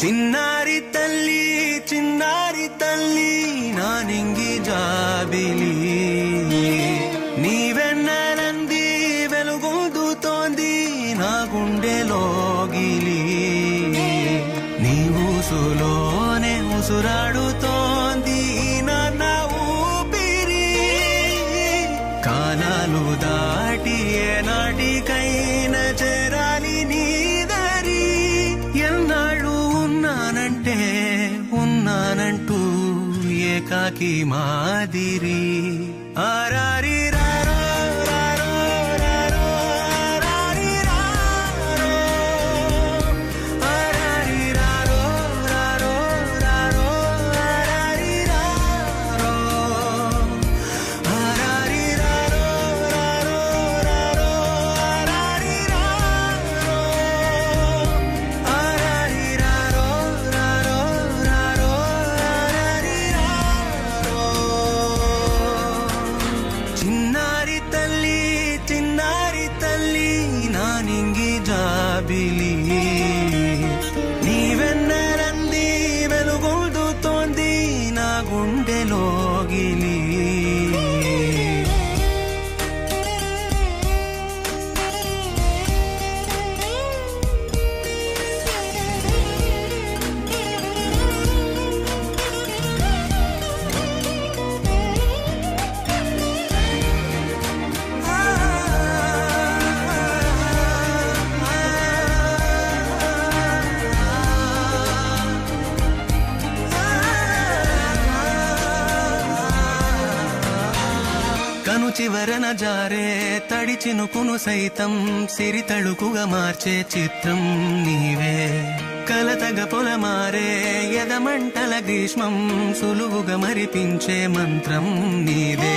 చిన్నారి తల్లి నా నింగి జాబిలి నీవెన్నెలంది వెలుగొందుతోంది నా గుండెలోగిలి నీ ఊసులోనే ఉసురాడుతోంది నా ఊపిరి కాలాలు దాటి ఏనాటికైనా చేరాలి నీ దారి ఎన్నాళ్ళు ఉన్నానంటూ ఏకాకి మాదిరి ఆరారి రారో రారో రారో ఆరారి రారో ఆరారి రారో రారో రారో ఆరారి రారో ఆరారి రారో రారో రారో ఆరారి రారో ఆరారి రారో రారో రారో ఆరారి రారో చిన్నారి తల్లి నా నింగి జాబిలి నీవెన్నెలంది వెలుగొందుతోంది నా గుండెలోగిలి కను చివరన జారే తడి చినుకును సైతం సిరి తళుకుగా మార్చే చిత్రం నీవే కలతగ పొలమారే ఎదమంటల గ్రీష్మం సులువుగా మరిపించే మంత్రం నీవే